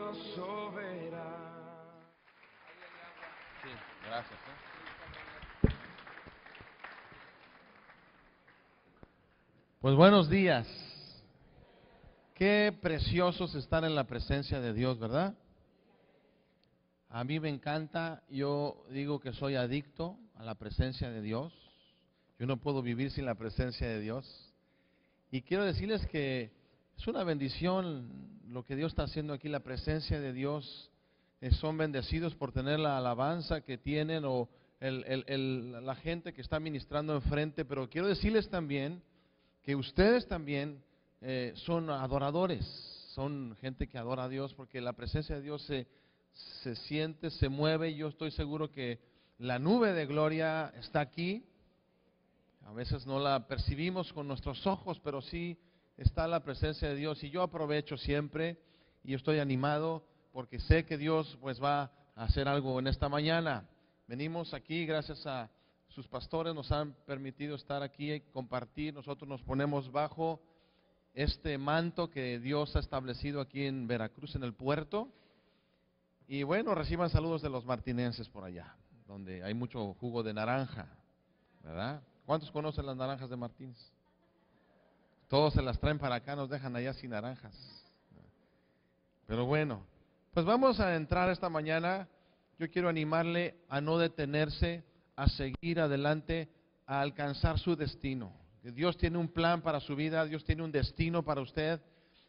Dios soberano. Sí, gracias. Pues buenos días. Qué preciosos estar en la presencia de Dios, ¿verdad? A mí me encanta, yo digo que soy adicto a la presencia de Dios. Yo no puedo vivir sin la presencia de Dios. Y quiero decirles que es una bendición lo que Dios está haciendo aquí, la presencia de Dios. Son bendecidos por tener la alabanza que tienen o la gente que está ministrando enfrente. Pero quiero decirles también que ustedes también son adoradores, son gente que adora a Dios, porque la presencia de Dios se siente, se mueve, y yo estoy seguro que la nube de gloria está aquí. A veces no la percibimos con nuestros ojos, pero sí está la presencia de Dios, y yo aprovecho siempre, y estoy animado, porque sé que Dios pues va a hacer algo en esta mañana. Venimos aquí gracias a sus pastores, nos han permitido estar aquí y compartir. Nosotros nos ponemos bajo este manto que Dios ha establecido aquí en Veracruz, en el puerto. Y bueno, reciban saludos de los martinenses por allá, donde hay mucho jugo de naranja, ¿verdad? ¿Cuántos conocen las naranjas de Martínez? Todos se las traen para acá, nos dejan allá sin naranjas. Pero bueno, pues vamos a entrar esta mañana. Yo quiero animarle a no detenerse, a seguir adelante, a alcanzar su destino. Dios tiene un plan para su vida, Dios tiene un destino para usted.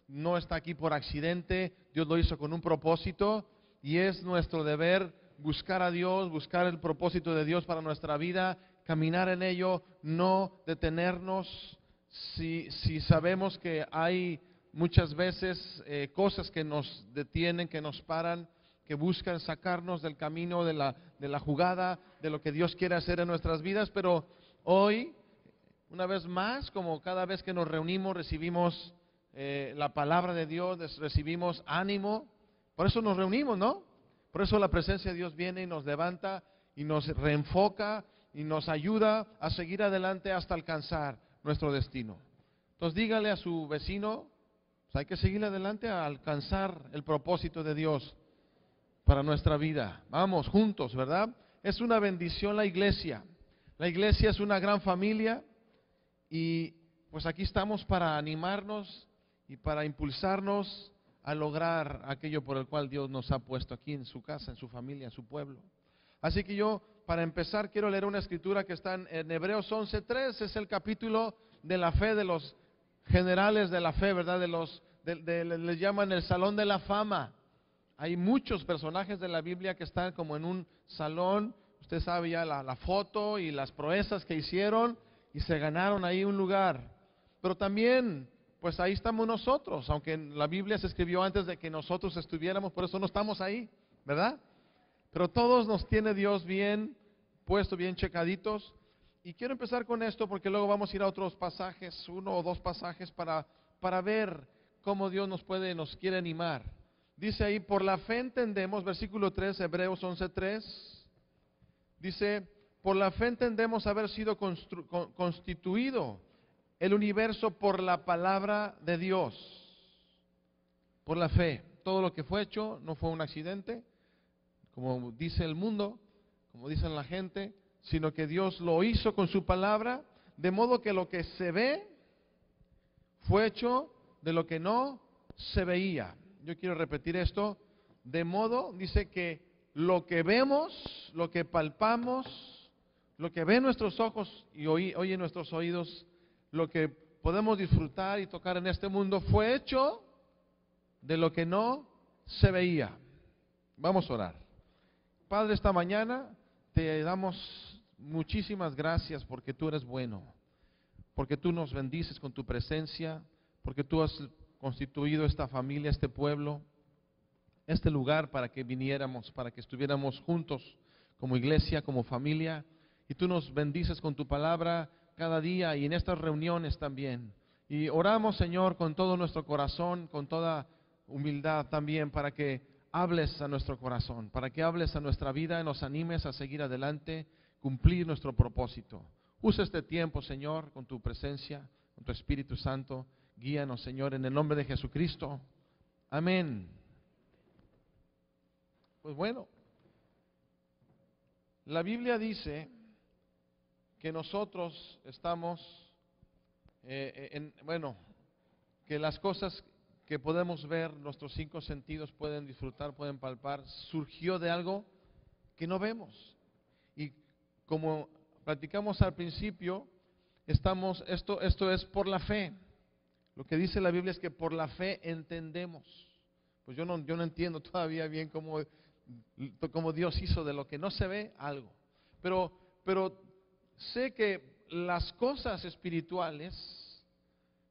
No está aquí por accidente, Dios lo hizo con un propósito, y es nuestro deber buscar a Dios, buscar el propósito de Dios para nuestra vida, caminar en ello, no detenernos. Si sabemos que hay muchas veces cosas que nos detienen, que nos paran, que buscan sacarnos del camino, de la jugada, de lo que Dios quiere hacer en nuestras vidas, pero hoy, una vez más, como cada vez que nos reunimos, recibimos la palabra de Dios, recibimos ánimo. Por eso nos reunimos, ¿no? Por eso la presencia de Dios viene y nos levanta y nos reenfoca y nos ayuda a seguir adelante hasta alcanzar nuestro destino. Entonces dígale a su vecino, pues hay que seguir adelante a alcanzar el propósito de Dios para nuestra vida. Vamos juntos, ¿verdad? Es una bendición la iglesia. La iglesia es una gran familia, y pues aquí estamos para animarnos y para impulsarnos a lograr aquello por el cual Dios nos ha puesto aquí en su casa, en su familia, en su pueblo. Así que yo, para empezar, quiero leer una escritura que está en Hebreos 11:3, es el capítulo de la fe, de los generales de la fe, ¿verdad? Les llaman el Salón de la Fama. Hay muchos personajes de la Biblia que están como en un salón. Usted sabe ya la foto y las proezas que hicieron y se ganaron ahí un lugar. Pero también, pues ahí estamos nosotros, aunque la Biblia se escribió antes de que nosotros estuviéramos, por eso no estamos ahí, ¿verdad? Pero todos nos tiene Dios bien puesto, bien checaditos. Y quiero empezar con esto porque luego vamos a ir a otros pasajes, uno o dos pasajes para ver cómo Dios nos quiere animar. Dice ahí, por la fe entendemos, versículo 3, Hebreos 11:3, dice, por la fe entendemos haber sido constituido el universo por la palabra de Dios. Por la fe, todo lo que fue hecho no fue un accidente, como dice el mundo, como dicen la gente, sino que Dios lo hizo con su palabra, de modo que lo que se ve fue hecho de lo que no se veía. Yo quiero repetir esto, de modo, dice que lo que vemos, lo que palpamos, lo que ven nuestros ojos y oyen nuestros oídos, lo que podemos disfrutar y tocar en este mundo, fue hecho de lo que no se veía. Vamos a orar. Padre, esta mañana te damos muchísimas gracias porque tú eres bueno, porque tú nos bendices con tu presencia, porque tú has constituido esta familia, este pueblo, este lugar para que viniéramos, para que estuviéramos juntos como iglesia, como familia, y tú nos bendices con tu palabra cada día y en estas reuniones también. Y oramos, Señor, con todo nuestro corazón, con toda humildad también, para que hables a nuestro corazón, para que hables a nuestra vida y nos animes a seguir adelante, cumplir nuestro propósito. Usa este tiempo, Señor, con tu presencia, con tu Espíritu Santo. Guíanos, Señor, en el nombre de Jesucristo. Amén. Pues bueno, la Biblia dice que nosotros estamos, que las cosas que podemos ver, nuestros 5 sentidos pueden disfrutar, pueden palpar, surgió de algo que no vemos. Y como platicamos al principio, esto es por la fe. Lo que dice la Biblia es que por la fe entendemos. Pues yo no entiendo todavía bien cómo Dios hizo de lo que no se ve algo. Pero sé que las cosas espirituales,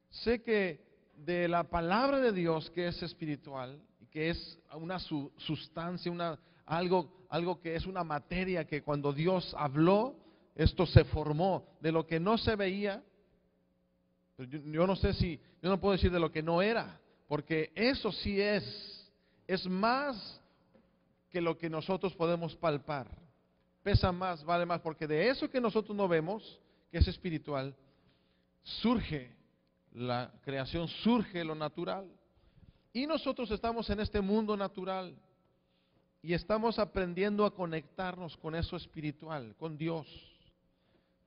sé que de la palabra de Dios que es espiritual, que es una sustancia, algo que es una materia que cuando Dios habló, esto se formó. De lo que no se veía, yo no sé si, yo no puedo decir de lo que no era, porque eso sí es más que lo que nosotros podemos palpar. Pesa más, vale más, porque de eso que nosotros no vemos, que es espiritual, surge la creación, surge lo natural. Y nosotros estamos en este mundo natural y estamos aprendiendo a conectarnos con eso espiritual, con Dios.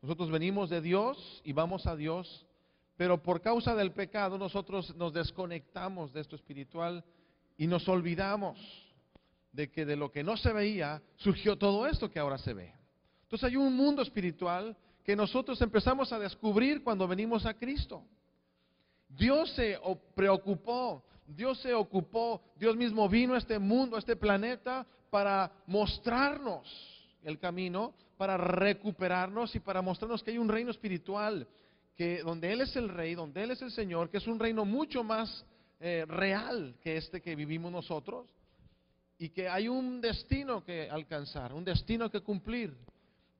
Nosotros venimos de Dios y vamos a Dios, pero por causa del pecado nosotros nos desconectamos de esto espiritual y nos olvidamos de que de lo que no se veía surgió todo esto que ahora se ve. Entonces hay un mundo espiritual que nosotros empezamos a descubrir cuando venimos a Cristo. Dios se preocupó, Dios se ocupó, Dios mismo vino a este mundo, a este planeta para mostrarnos el camino, para recuperarnos y para mostrarnos que hay un reino espiritual, que donde Él es el Rey, donde Él es el Señor, que es un reino mucho más real que este que vivimos nosotros, y que hay un destino que alcanzar, un destino que cumplir.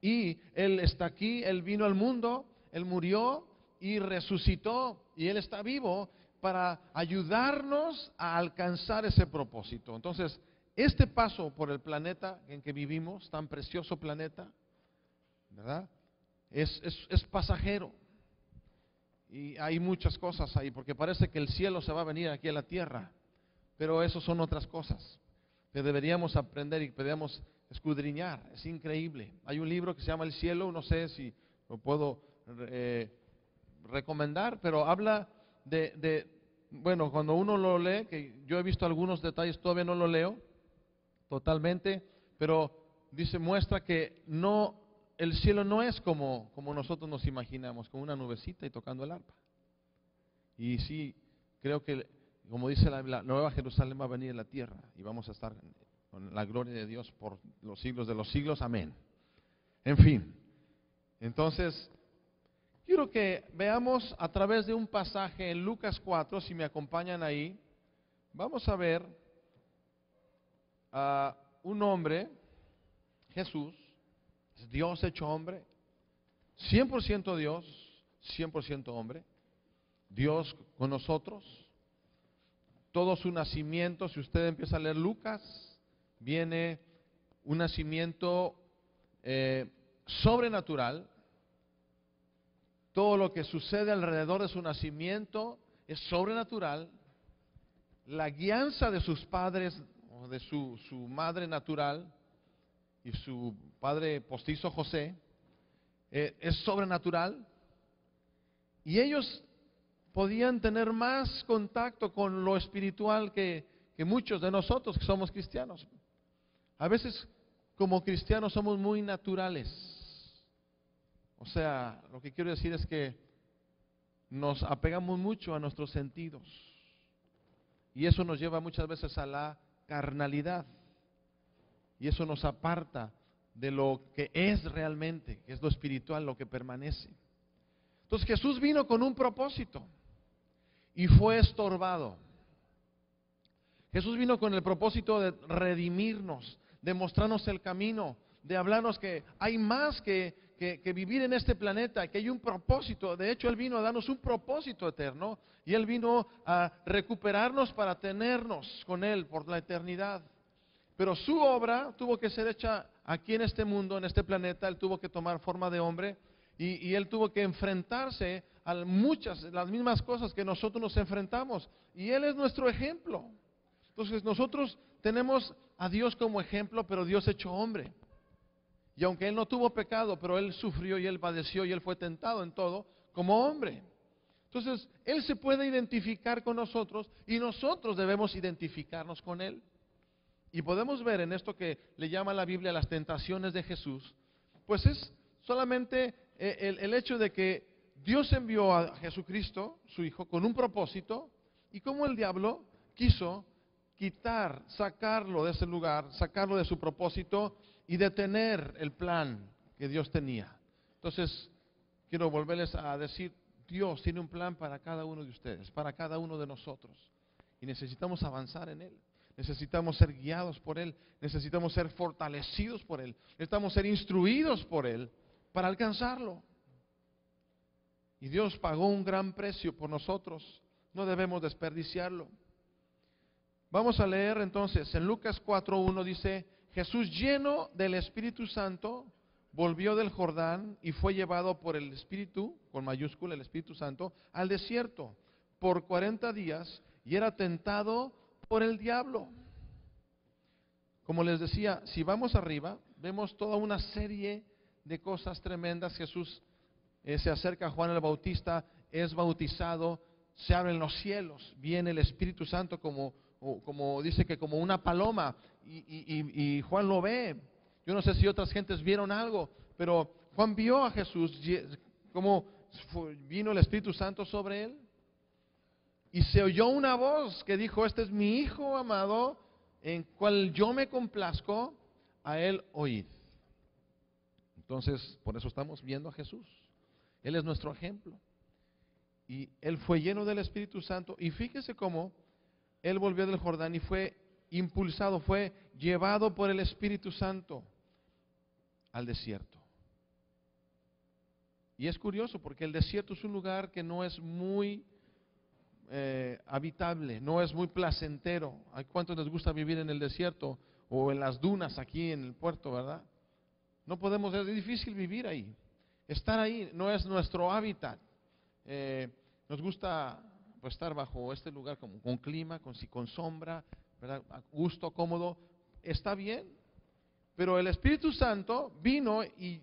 Y Él está aquí, Él vino al mundo, Él murió y resucitó, y Él está vivo para ayudarnos a alcanzar ese propósito. Entonces, este paso por el planeta en que vivimos, tan precioso planeta, ¿verdad? Es pasajero. Y hay muchas cosas ahí, porque parece que el cielo se va a venir aquí a la tierra, pero eso son otras cosas que deberíamos aprender y que deberíamos escudriñar. Es increíble. Hay un libro que se llama El Cielo, no sé si lo puedo recomendar, pero habla bueno, cuando uno lo lee, que yo he visto algunos detalles, todavía no lo leo totalmente, pero muestra que el cielo no es como nosotros nos imaginamos, como una nubecita y tocando el arpa. Y sí, creo que, como dice la Nueva Jerusalén va a venir a la tierra y vamos a estar con la gloria de Dios por los siglos de los siglos. Amén. En fin, entonces, quiero que veamos a través de un pasaje en Lucas 4, si me acompañan ahí. Vamos a ver a un hombre, Jesús, es Dios hecho hombre, 100% Dios, 100% hombre, Dios con nosotros. Todo su nacimiento, si usted empieza a leer Lucas, viene un nacimiento sobrenatural. Todo lo que sucede alrededor de su nacimiento es sobrenatural. La guianza de sus padres, o de su madre natural y su padre postizo José, es sobrenatural. Y ellos podían tener más contacto con lo espiritual que muchos de nosotros que somos cristianos. A veces como cristianos somos muy naturales. O sea, lo que quiero decir es que nos apegamos mucho a nuestros sentidos. Y eso nos lleva muchas veces a la carnalidad. Y eso nos aparta de lo que es realmente, que es lo espiritual, lo que permanece. Entonces Jesús vino con un propósito y fue estorbado. Jesús vino con el propósito de redimirnos, de mostrarnos el camino, de hablarnos que hay más que vivir en este planeta, que hay un propósito. De hecho, Él vino a darnos un propósito eterno y Él vino a recuperarnos para tenernos con Él por la eternidad. Pero su obra tuvo que ser hecha aquí en este mundo, en este planeta. Él tuvo que tomar forma de hombre y Él tuvo que enfrentarse a las mismas cosas que nosotros nos enfrentamos. Y Él es nuestro ejemplo. Entonces nosotros tenemos a Dios como ejemplo, pero Dios hecho hombre. Y aunque Él no tuvo pecado, pero Él sufrió y Él padeció y Él fue tentado en todo como hombre. Entonces, Él se puede identificar con nosotros y nosotros debemos identificarnos con Él. Y podemos ver en esto que le llama la Biblia las tentaciones de Jesús, pues es solamente el hecho de que Dios envió a Jesucristo, su Hijo, con un propósito, y como el diablo quiso quitar, sacarlo de ese lugar, sacarlo de su propósito y detener el plan que Dios tenía. Entonces, quiero volverles a decir, Dios tiene un plan para cada uno de ustedes, para cada uno de nosotros, y necesitamos avanzar en Él. Necesitamos ser guiados por Él, necesitamos ser fortalecidos por Él, necesitamos ser instruidos por Él para alcanzarlo. Y Dios pagó un gran precio por nosotros, no debemos desperdiciarlo. Vamos a leer entonces, en Lucas 4:1 dice, Jesús lleno del Espíritu Santo volvió del Jordán y fue llevado por el Espíritu, con mayúscula el Espíritu Santo, al desierto por 40 días y era tentado por el diablo. Como les decía, si vamos arriba, vemos toda una serie de cosas tremendas. Jesús se acerca a Juan el Bautista, es bautizado, se abren los cielos, viene el Espíritu Santo como dice que como una paloma, y Juan lo ve. Yo no sé si otras gentes vieron algo, pero Juan vio a Jesús, como vino el Espíritu Santo sobre él. Y se oyó una voz que dijo, este es mi Hijo amado, en cual yo me complazco, a Él oíd. Entonces, por eso estamos viendo a Jesús. Él es nuestro ejemplo. Y Él fue lleno del Espíritu Santo. Y fíjese cómo Él volvió del Jordán y fue impulsado, fue llevado por el Espíritu Santo al desierto. Y es curioso porque el desierto es un lugar que no es muy habitable, no es muy placentero. ¿A cuántos les gusta vivir en el desierto o en las dunas aquí en el puerto, verdad? No podemos, es difícil vivir ahí. Estar ahí no es nuestro hábitat. Nos gusta pues estar bajo este lugar con clima, con sombra, ¿verdad? A gusto, cómodo, está bien. Pero el Espíritu Santo vino y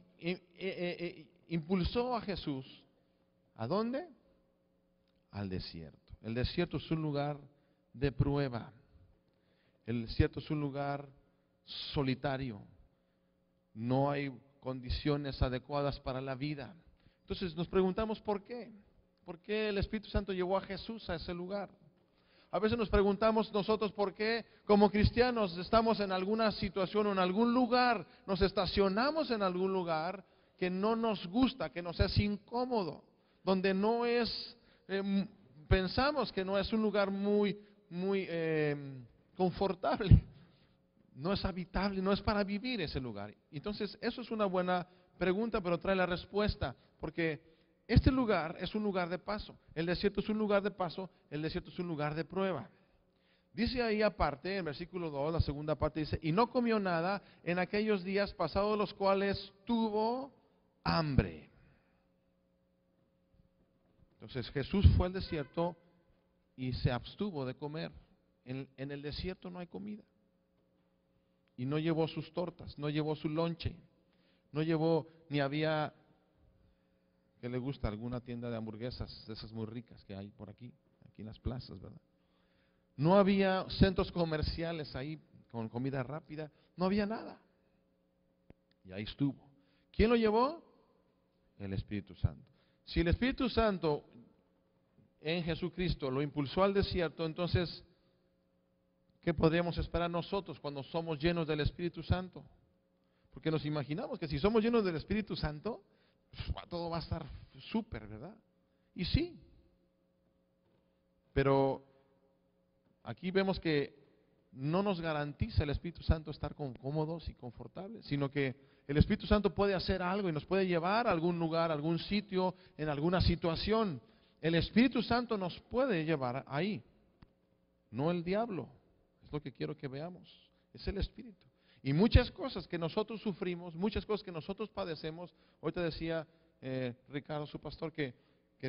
impulsó a Jesús. ¿A dónde? Al desierto. El desierto es un lugar de prueba. El desierto es un lugar solitario. No hay condiciones adecuadas para la vida. Entonces nos preguntamos ¿por qué? ¿Por qué el Espíritu Santo llevó a Jesús a ese lugar? A veces nos preguntamos nosotros por qué como cristianos estamos en alguna situación o en algún lugar, nos estacionamos en algún lugar que no nos gusta, que nos es incómodo, donde no es... pensamos que no es un lugar muy confortable, no es habitable, no es para vivir ese lugar. Entonces, eso es una buena pregunta, pero trae la respuesta, porque este lugar es un lugar de paso, el desierto es un lugar de paso, el desierto es un lugar de prueba. Dice ahí aparte, en versículo 2, la segunda parte dice, y no comió nada en aquellos días pasados los cuales tuvo hambre. Entonces Jesús fue al desierto y se abstuvo de comer. En el desierto no hay comida. Y no llevó sus tortas, no llevó su lonche, no llevó, ni había, que le gusta, alguna tienda de hamburguesas, de esas muy ricas que hay por aquí en las plazas, ¿verdad? No había centros comerciales ahí con comida rápida, no había nada. Y ahí estuvo. ¿Quién lo llevó? El Espíritu Santo. Si el Espíritu Santo en Jesucristo lo impulsó al desierto, entonces, ¿qué podríamos esperar nosotros cuando somos llenos del Espíritu Santo? Porque nos imaginamos que si somos llenos del Espíritu Santo, pues, todo va a estar súper, ¿verdad? Y sí, pero aquí vemos que no nos garantiza el Espíritu Santo estar cómodos y confortables, sino que el Espíritu Santo puede hacer algo y nos puede llevar a algún lugar, a algún sitio, en alguna situación. El Espíritu Santo nos puede llevar ahí, no el diablo. Es lo que quiero que veamos, es el Espíritu. Y muchas cosas que nosotros sufrimos, muchas cosas que nosotros padecemos, ahorita decía Ricardo, su pastor, que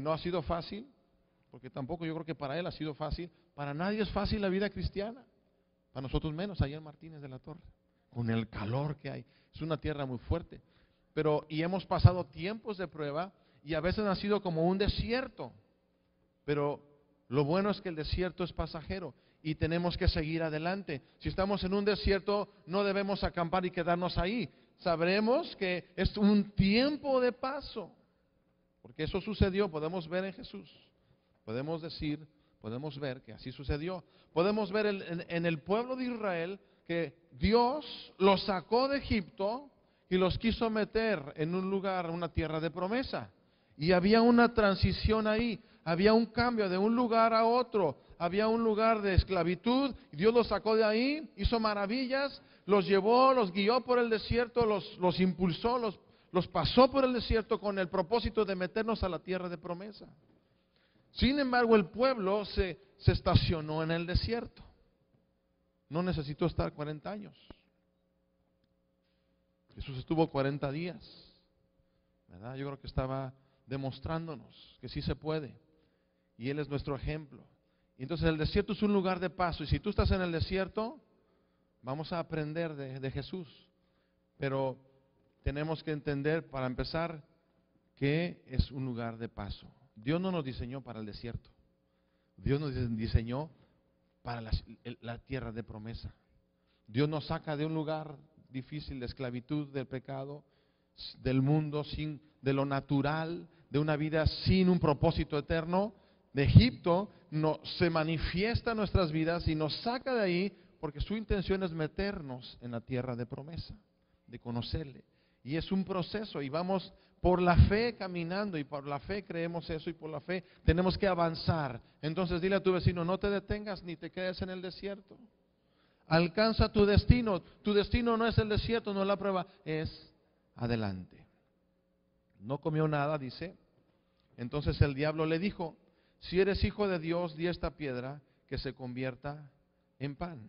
no ha sido fácil, porque tampoco yo creo que para él ha sido fácil, para nadie es fácil la vida cristiana. Para nosotros menos, allá en Martínez de la Torre, con el calor que hay. Es una tierra muy fuerte. Y hemos pasado tiempos de prueba y a veces ha sido como un desierto. Pero lo bueno es que el desierto es pasajero y tenemos que seguir adelante. Si estamos en un desierto, no debemos acampar y quedarnos ahí. Sabremos que es un tiempo de paso, porque eso sucedió, podemos ver en Jesús. Podemos ver que así sucedió. Podemos ver en el pueblo de Israel que Dios los sacó de Egipto y los quiso meter en un lugar, una tierra de promesa. Y había una transición ahí, había un cambio de un lugar a otro, había un lugar de esclavitud, y Dios los sacó de ahí, hizo maravillas, los llevó, los guió por el desierto, los impulsó, los pasó por el desierto con el propósito de meternos a la tierra de promesa. Sin embargo, el pueblo se estacionó en el desierto. No necesitó estar 40 años. Jesús estuvo 40 días, ¿verdad? Yo creo que estaba demostrándonos que sí se puede. Y Él es nuestro ejemplo. Y entonces el desierto es un lugar de paso. Y si tú estás en el desierto, vamos a aprender de Jesús. Pero tenemos que entender, para empezar, que es un lugar de paso. Dios no nos diseñó para el desierto. Dios nos diseñó para la tierra de promesa. Dios nos saca de un lugar difícil de esclavitud, del pecado, del mundo, de lo natural, de una vida sin un propósito eterno. De Egipto se manifiesta en nuestras vidas y nos saca de ahí porque su intención es meternos en la tierra de promesa, de conocerle. Y es un proceso y vamos por la fe caminando y por la fe creemos eso y por la fe tenemos que avanzar. Entonces dile a tu vecino, no te detengas ni te quedes en el desierto. Alcanza tu destino. Tu destino no es el desierto, no es la prueba, es adelante. No comió nada, dice. Entonces el diablo le dijo, si eres hijo de Dios, di a esta piedra que se convierta en pan.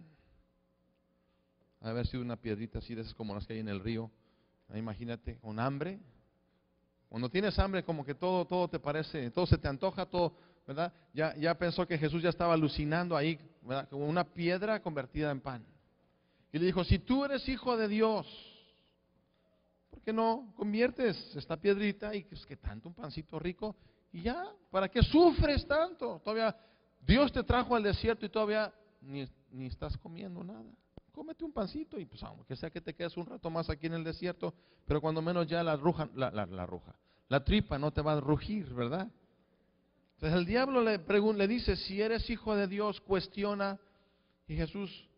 A ver si una piedrita así de esas como las que hay en el río. Imagínate, con hambre. Cuando tienes hambre, como que todo te parece, todo se te antoja, todo, ¿verdad? Ya pensó que Jesús ya estaba alucinando ahí, ¿verdad? Como una piedra convertida en pan. Y le dijo, si tú eres hijo de Dios, ¿por qué no conviertes esta piedrita y que tanto un pancito rico? Y ya, ¿para qué sufres tanto? Todavía Dios te trajo al desierto y todavía ni estás comiendo nada. Cómete un pancito y pues aunque sea que te quedes un rato más aquí en el desierto, pero cuando menos ya la tripa no te va a rugir, ¿verdad? Entonces el diablo le dice, si eres hijo de Dios, cuestiona. Y Jesús,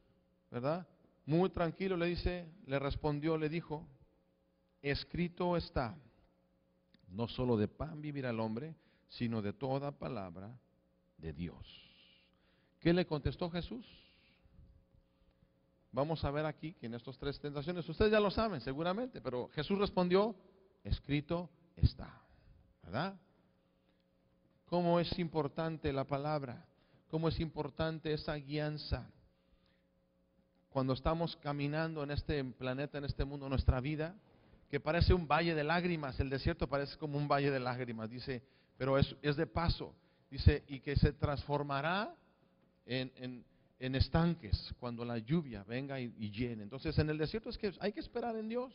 ¿verdad? Muy tranquilo le respondió, le dijo, escrito está, no solo de pan vivirá el hombre, sino de toda palabra de Dios. ¿Qué le contestó Jesús? Vamos a ver aquí que en estas tres tentaciones, ustedes ya lo saben seguramente, pero Jesús respondió, escrito está, ¿verdad? ¿Cómo es importante la palabra? ¿Cómo es importante esa guianza? Cuando estamos caminando en este planeta, en este mundo, nuestra vida, que parece un valle de lágrimas, el desierto parece como un valle de lágrimas, dice, pero es de paso, dice, y que se transformará en estanques cuando la lluvia venga y llene. Entonces en el desierto es que hay que esperar en Dios,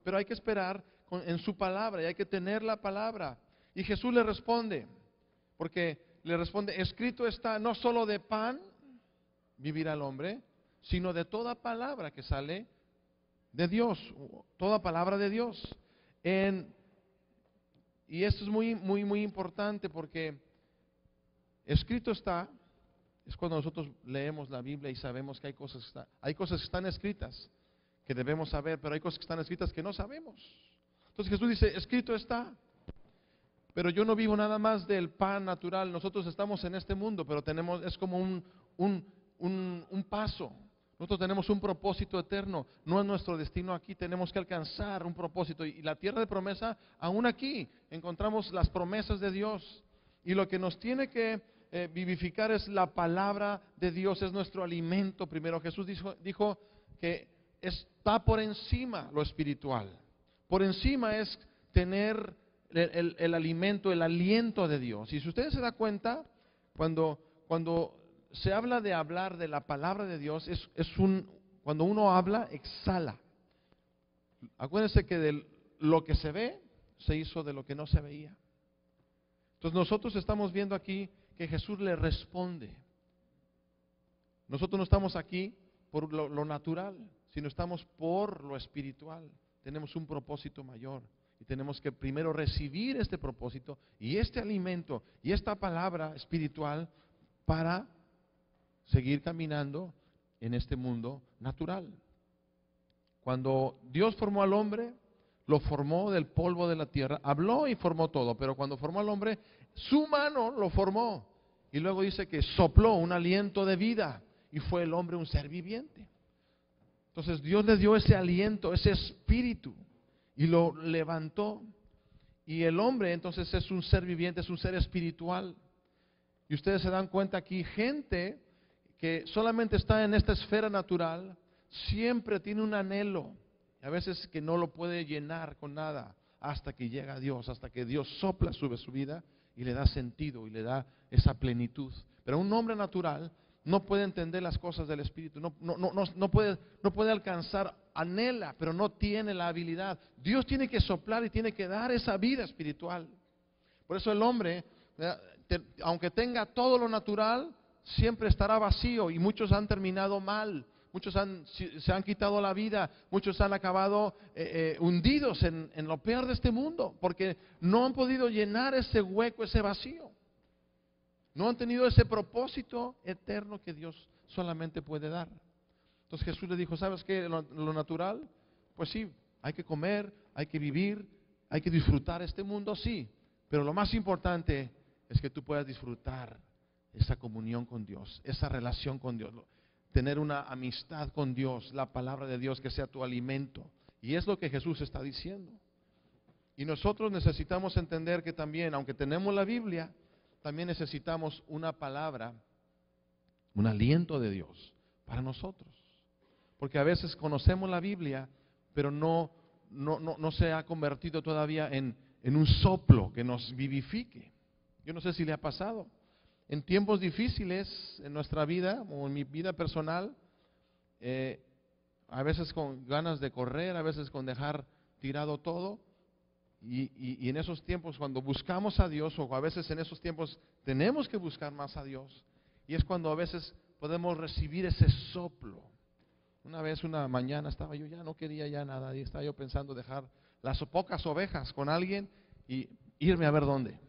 pero hay que esperar en su palabra y hay que tener la palabra. Y Jesús le responde, porque le responde, escrito está, no solo de pan vivirá el hombre, sino de toda palabra que sale de Dios, toda palabra de Dios. Y esto es muy importante porque escrito está, es cuando nosotros leemos la Biblia y sabemos que hay cosas que están escritas que debemos saber, pero hay cosas que están escritas que no sabemos. Entonces Jesús dice, escrito está. Pero yo no vivo nada más del pan natural. Nosotros estamos en este mundo, pero es como un paso. Nosotros tenemos un propósito eterno. No es nuestro destino aquí. Tenemos que alcanzar un propósito. Y la tierra de promesa, aún aquí, encontramos las promesas de Dios. Y lo que nos tiene que vivificar es la palabra de Dios, es nuestro alimento. Primero Jesús dijo que está por encima lo espiritual. Por encima es tener el alimento, el aliento de Dios. Y si ustedes se dan cuenta, cuando se habla de hablar de la palabra de Dios, cuando uno habla, exhala. Acuérdense que de lo que se ve, se hizo de lo que no se veía. Entonces nosotros estamos viendo aquí que Jesús le responde. Nosotros no estamos aquí por lo natural, sino estamos por lo espiritual. Tenemos un propósito mayor y tenemos que primero recibir este propósito y este alimento y esta palabra espiritual para seguir caminando en este mundo natural. Cuando Dios formó al hombre, lo formó del polvo de la tierra, habló y formó todo, pero cuando formó al hombre, su mano lo formó. Y luego dice que sopló un aliento de vida y fue el hombre un ser viviente. Entonces Dios le dio ese aliento, ese espíritu y lo levantó. Y el hombre entonces es un ser viviente, es un ser espiritual. Y ustedes se dan cuenta aquí, gente que solamente está en esta esfera natural, siempre tiene un anhelo, a veces que no lo puede llenar con nada, hasta que llega a Dios, hasta que Dios sopla sobre su vida y le da sentido y le da esa plenitud. Pero un hombre natural no puede entender las cosas del Espíritu, no puede alcanzar, anhela, pero no tiene la habilidad. Dios tiene que soplar y tiene que dar esa vida espiritual. Por eso el hombre, aunque tenga todo lo natural, siempre estará vacío y muchos han terminado mal. Muchos se han quitado la vida, muchos han acabado hundidos en lo peor de este mundo, porque no han podido llenar ese hueco, ese vacío. No han tenido ese propósito eterno que Dios solamente puede dar. Entonces Jesús le dijo, ¿sabes qué? Lo natural, pues sí, hay que comer, hay que vivir, hay que disfrutar este mundo, sí. Pero lo más importante es que tú puedas disfrutar esa comunión con Dios, esa relación con Dios. Tener una amistad con Dios, la palabra de Dios que sea tu alimento. Y es lo que Jesús está diciendo. Y nosotros necesitamos entender que también, aunque tenemos la Biblia, también necesitamos una palabra, un aliento de Dios para nosotros. Porque a veces conocemos la Biblia, pero no se ha convertido todavía en un soplo que nos vivifique. Yo no sé si le ha pasado. En tiempos difíciles en nuestra vida, o en mi vida personal, a veces con ganas de correr, a veces con dejar tirado todo, y en esos tiempos cuando buscamos a Dios, o a veces en esos tiempos tenemos que buscar más a Dios, y es cuando a veces podemos recibir ese soplo. Una vez, una mañana estaba yo, ya no quería ya nada, y estaba yo pensando dejar las pocas ovejas con alguien y irme a ver dónde.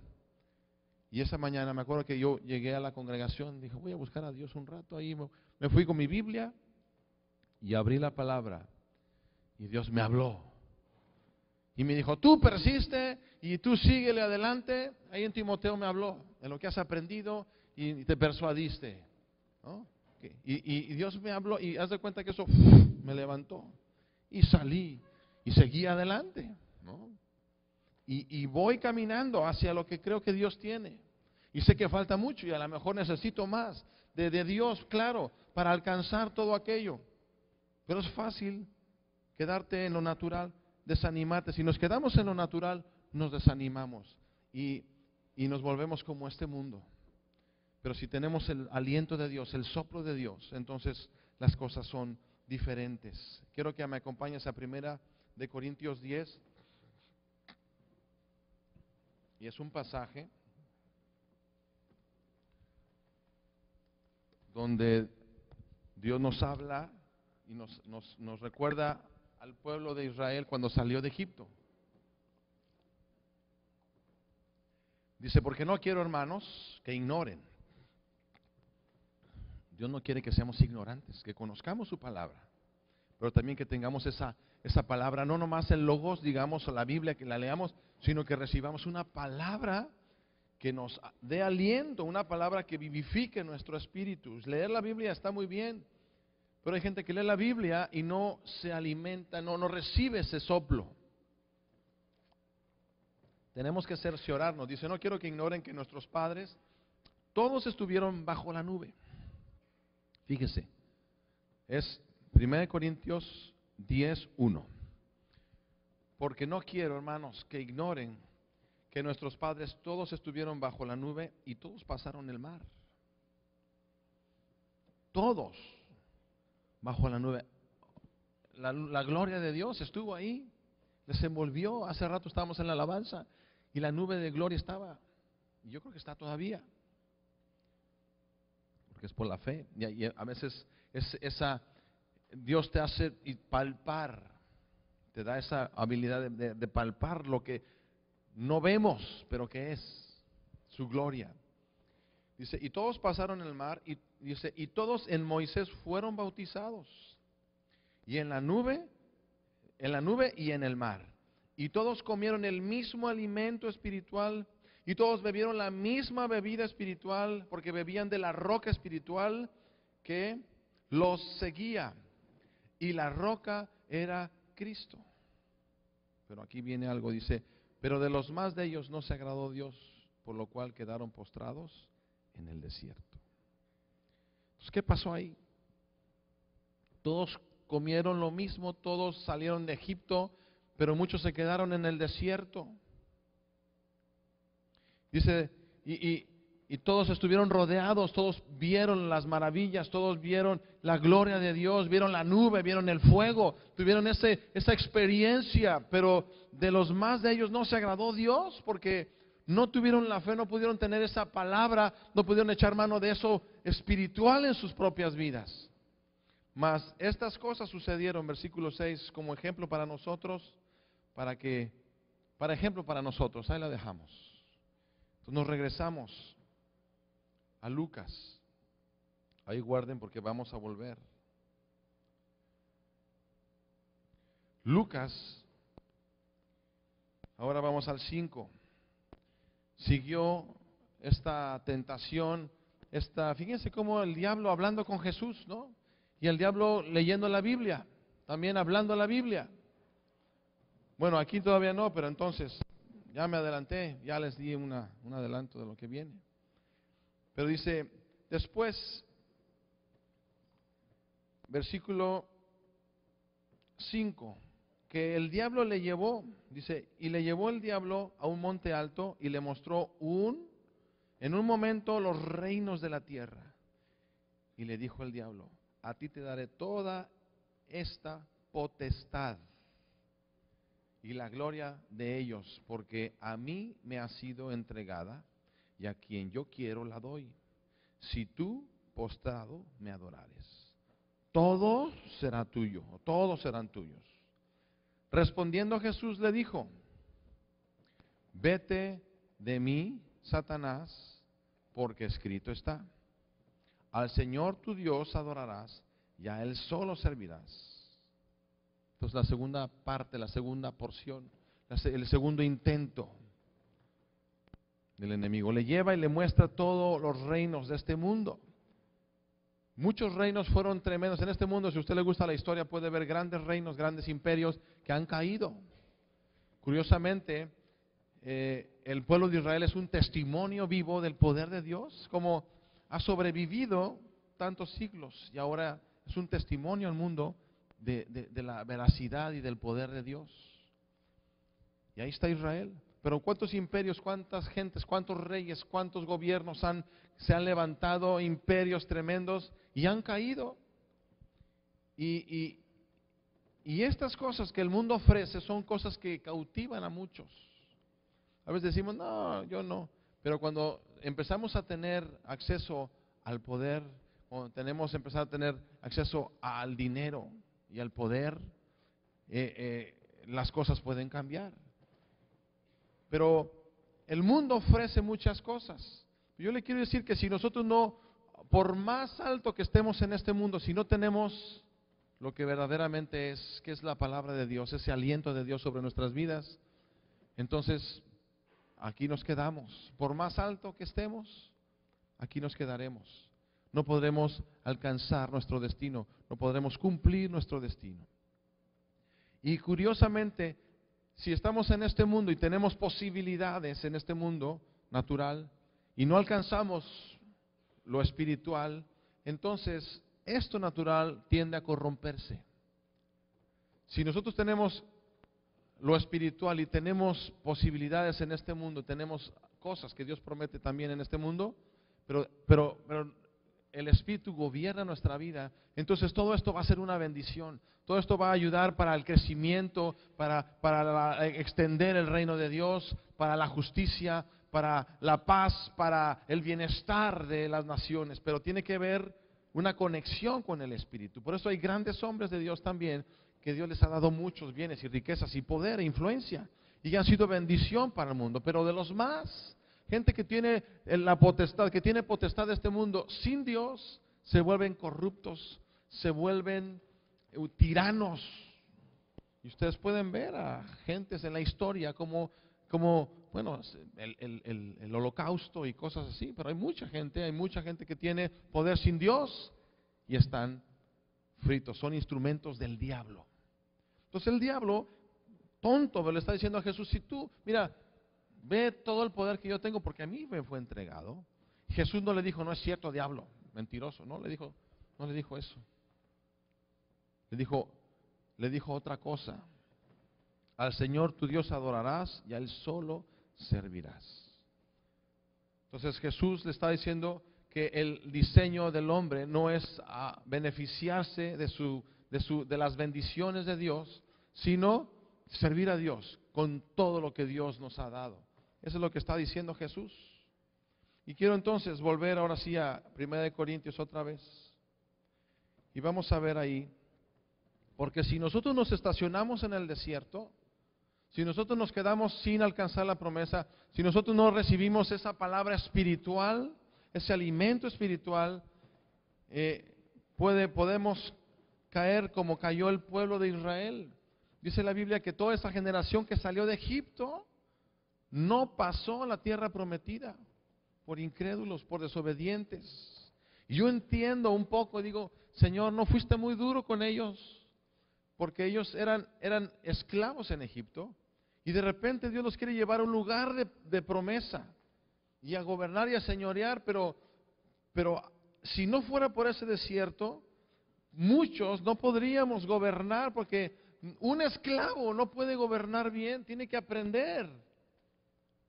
Y esa mañana me acuerdo que yo llegué a la congregación, dije, voy a buscar a Dios un rato ahí. Me fui con mi Biblia y abrí la palabra. Y Dios me habló. Y me dijo, tú persiste y tú síguele adelante. Ahí en Timoteo me habló, en lo que has aprendido y te persuadiste, ¿no? Y Dios me habló y haz de cuenta que eso me levantó. Y salí y seguí adelante, ¿no? Y voy caminando hacia lo que creo que Dios tiene. Y sé que falta mucho y a lo mejor necesito más de Dios, claro, para alcanzar todo aquello. Pero es fácil quedarte en lo natural, desanimarte. Si nos quedamos en lo natural, nos desanimamos y nos volvemos como este mundo. Pero si tenemos el aliento de Dios, el soplo de Dios, entonces las cosas son diferentes. Quiero que me acompañes a 1 Corintios 10. Y es un pasaje donde Dios nos habla y nos recuerda al pueblo de Israel cuando salió de Egipto. Dice, porque no quiero, hermanos, que ignoren. Dios no quiere que seamos ignorantes, que conozcamos su palabra, pero también que tengamos esa palabra, no nomás el logos, digamos, la Biblia, que la leamos, sino que recibamos una palabra que nos dé aliento, una palabra que vivifique nuestro espíritu. Leer la Biblia está muy bien, pero hay gente que lee la Biblia y no se alimenta, no recibe ese soplo. Tenemos que cerciorarnos. Dice, no quiero que ignoren que nuestros padres todos estuvieron bajo la nube. Fíjese, es 1 Corintios 10:1. Porque no quiero, hermanos, que ignoren que nuestros padres todos estuvieron bajo la nube y todos pasaron el mar. todos bajo la nube. La gloria de Dios estuvo ahí, les envolvió. Hace rato estábamos en la alabanza y la nube de gloria estaba, y yo creo que está todavía, porque es por la fe. Y a veces Dios te hace palpar, te da esa habilidad de palpar lo que no vemos, pero que es su gloria. Dice, y todos pasaron el mar, y dice, y todos en Moisés fueron bautizados, y en la nube y en el mar. Y todos comieron el mismo alimento espiritual, y todos bebieron la misma bebida espiritual, porque bebían de la roca espiritual que los seguía. Y la roca era Cristo. Pero aquí viene algo, dice, pero de los más de ellos no se agradó Dios, por lo cual quedaron postrados en el desierto. Entonces, ¿qué pasó ahí? Todos comieron lo mismo, todos salieron de Egipto, pero muchos se quedaron en el desierto. Dice, y todos estuvieron rodeados, todos vieron las maravillas, todos vieron la gloria de Dios, vieron la nube, vieron el fuego, tuvieron esa experiencia, pero de los más de ellos no se agradó Dios, porque no tuvieron la fe, no pudieron tener esa palabra, no pudieron ejechar mano de eso espiritual en sus propias vidas. Mas estas cosas sucedieron, versículo 6, como ejemplo para nosotros, para ejemplo para nosotros. Ahí la dejamos. Entonces nos regresamos a Lucas. Ahí guarden porque vamos a volver. Lucas, ahora vamos al 5. Siguió esta tentación, fíjense cómo el diablo hablando con Jesús, ¿no? Y el diablo leyendo la Biblia, también hablando la Biblia. Bueno, aquí todavía no, pero entonces ya me adelanté, ya les di un adelanto de lo que viene. Pero dice, después, versículo 5, que el diablo le llevó, dice, y le llevó el diablo a un monte alto y le mostró en un momento los reinos de la tierra. Y le dijo el diablo, a ti te daré toda esta potestad y la gloria de ellos, porque a mí me ha sido entregada y a quien yo quiero la doy. Si tú, postrado, me adorares, todo será tuyo, todos serán tuyos. Respondiendo Jesús le dijo, vete de mí, Satanás, porque escrito está, al Señor tu Dios adorarás y a Él solo servirás. Entonces la segunda parte, la segunda porción, el segundo intento del enemigo, le lleva y le muestra todos los reinos de este mundo. Muchos reinos fueron tremendos en este mundo. Si a usted le gusta la historia, puede ver grandes reinos, grandes imperios que han caído. Curiosamente, el pueblo de Israel es un testimonio vivo del poder de Dios, como ha sobrevivido tantos siglos y ahora es un testimonio al mundo de la veracidad y del poder de Dios. Y ahí está Israel. Pero ¿cuántos imperios, cuántas gentes, cuántos reyes, cuántos gobiernos se han levantado, imperios tremendos y han caído? Y estas cosas que el mundo ofrece son cosas que cautivan a muchos. A veces decimos, no, yo no. Pero cuando empezamos a tener acceso al poder, cuando empezar a tener acceso al dinero y al poder, las cosas pueden cambiar. Pero el mundo ofrece muchas cosas. Yo le quiero decir que si nosotros no, por más alto que estemos en este mundo, si no tenemos lo que verdaderamente es, que es la palabra de Dios, ese aliento de Dios sobre nuestras vidas, entonces aquí nos quedamos. Por más alto que estemos, aquí nos quedaremos. No podremos alcanzar nuestro destino, no podremos cumplir nuestro destino. Y curiosamente, si estamos en este mundo y tenemos posibilidades en este mundo natural y no alcanzamos lo espiritual, entonces esto natural tiende a corromperse. Si nosotros tenemos lo espiritual y tenemos posibilidades en este mundo, tenemos cosas que Dios promete también en este mundo, pero el Espíritu gobierna nuestra vida, entonces todo esto va a ser una bendición. Todo esto va a ayudar para el crecimiento, para extender el reino de Dios, para la justicia, para la paz, para el bienestar de las naciones. Pero tiene que haber una conexión con el Espíritu. Por eso hay grandes hombres de Dios también, que Dios les ha dado muchos bienes y riquezas y poder e influencia, y han sido bendición para el mundo. Pero de los más, gente que tiene la potestad, que tiene potestad de este mundo, sin Dios, se vuelven corruptos, se vuelven tiranos. Y ustedes pueden ver a gentes en la historia como bueno, el holocausto y cosas así, pero hay mucha gente que tiene poder sin Dios y están fritos, son instrumentos del diablo. Entonces el diablo, tonto, le está diciendo a Jesús, si tú, mira, ve todo el poder que yo tengo porque a mí me fue entregado. Jesús no le dijo, no es cierto, diablo, mentiroso, no le dijo eso. Le dijo otra cosa. Al Señor tu Dios adorarás y a Él solo servirás. Entonces Jesús le está diciendo que el diseño del hombre no es a beneficiarse de las bendiciones de Dios, sino servir a Dios con todo lo que Dios nos ha dado. Eso es lo que está diciendo Jesús. Y quiero entonces volver ahora sí a 1 Corintios otra vez. Y vamos a ver ahí, porque si nosotros nos estacionamos en el desierto, si nosotros nos quedamos sin alcanzar la promesa, si nosotros no recibimos esa palabra espiritual, ese alimento espiritual, podemos caer como cayó el pueblo de Israel. Dice la Biblia que toda esa generación que salió de Egipto no pasó a la tierra prometida por incrédulos, por desobedientes. Y yo entiendo un poco, digo, Señor, ¿no fuiste muy duro con ellos? Porque ellos eran esclavos en Egipto. Y de repente Dios los quiere llevar a un lugar de promesa y a gobernar y a señorear, pero si no fuera por ese desierto, muchos no podríamos gobernar, porque un esclavo no puede gobernar bien, tiene que aprender.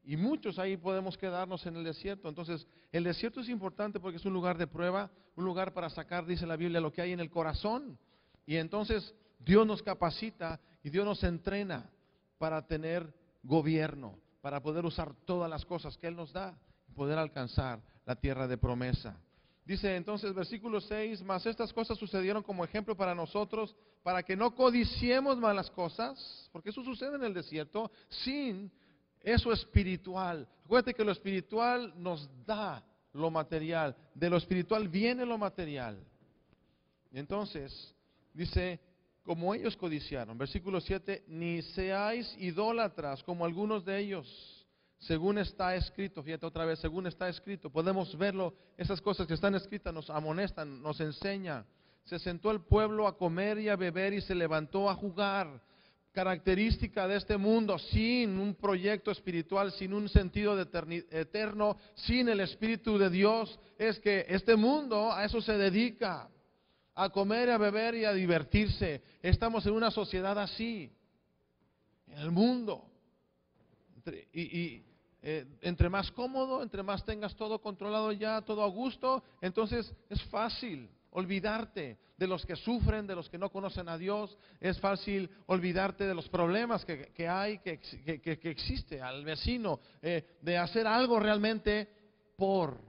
Y muchos ahí podemos quedarnos en el desierto. Entonces, el desierto es importante porque es un lugar de prueba, un lugar para sacar, dice la Biblia, lo que hay en el corazón. Y entonces Dios nos capacita y Dios nos entrena para tener gobierno, para poder usar todas las cosas que Él nos da y poder alcanzar la tierra de promesa. Dice entonces versículo 6, mas estas cosas sucedieron como ejemplo para nosotros, para que no codiciemos malas cosas, porque eso sucede en el desierto, sin eso espiritual. Acuérdate que lo espiritual nos da lo material, de lo espiritual viene lo material. Y entonces dice, como ellos codiciaron, versículo 7, ni seáis idólatras como algunos de ellos, según está escrito. Fíjate otra vez, según está escrito, podemos verlo, esas cosas que están escritas nos amonestan, nos enseñan. Se sentó el pueblo a comer y a beber y se levantó a jugar. Característica de este mundo, sin un proyecto espiritual, sin un sentido de eterno, sin el Espíritu de Dios, es que este mundo a eso se dedica, a comer, a beber y a divertirse. Estamos en una sociedad así, en el mundo. Entre más cómodo, entre más tengas todo controlado ya, todo a gusto, entonces es fácil olvidarte de los que sufren, de los que no conocen a Dios. Es fácil olvidarte de los problemas que hay, que existe al vecino, de hacer algo realmente por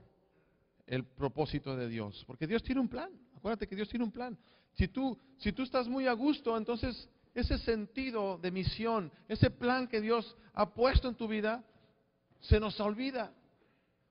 el propósito de Dios. Porque Dios tiene un plan. Acuérdate que Dios tiene un plan. Si tú estás muy a gusto, entonces ese sentido de misión, ese plan que Dios ha puesto en tu vida, se nos olvida.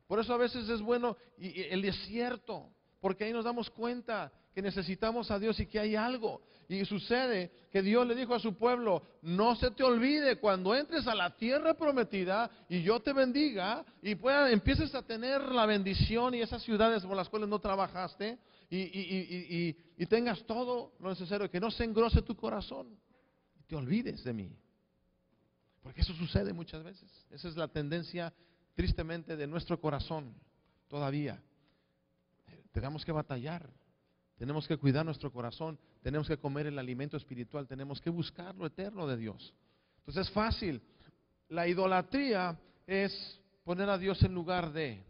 Por eso a veces es bueno y el desierto, porque ahí nos damos cuenta que necesitamos a Dios y que hay algo. Y sucede que Dios le dijo a su pueblo, no se te olvide cuando entres a la tierra prometida y yo te bendiga y empieces a tener la bendición y esas ciudades por las cuales no trabajaste y tengas todo lo necesario, que no se engrose tu corazón y te olvides de mí. Porque eso sucede muchas veces. Esa es la tendencia, tristemente, de nuestro corazón todavía. Tenemos que batallar, tenemos que cuidar nuestro corazón, tenemos que comer el alimento espiritual, tenemos que buscar lo eterno de Dios. Entonces es fácil. La idolatría es poner a Dios en lugar de.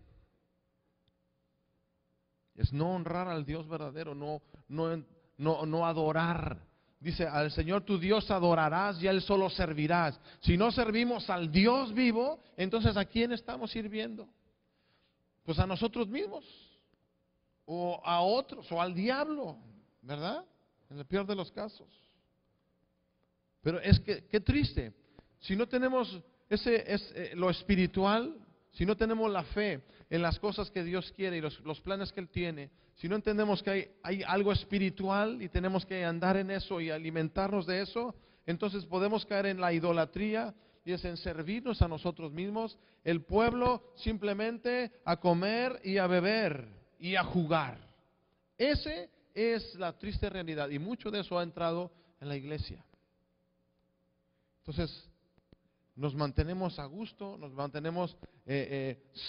Es no honrar al Dios verdadero, no adorar. Dice, al Señor tu Dios adorarás y a Él solo servirás. Si no servimos al Dios vivo, entonces ¿a quién estamos sirviendo? Pues a nosotros mismos, o a otros, o al diablo, ¿verdad? En el peor de los casos. Pero es que, qué triste, si no tenemos lo espiritual, si no tenemos la fe en las cosas que Dios quiere y los planes que Él tiene, si no entendemos que hay algo espiritual y tenemos que andar en eso y alimentarnos de eso, entonces podemos caer en la idolatría y es en servirnos a nosotros mismos, el pueblo simplemente a comer y a beber y a jugar. Ese es la triste realidad y mucho de eso ha entrado en la iglesia. Entonces, nos mantenemos a gusto, nos mantenemos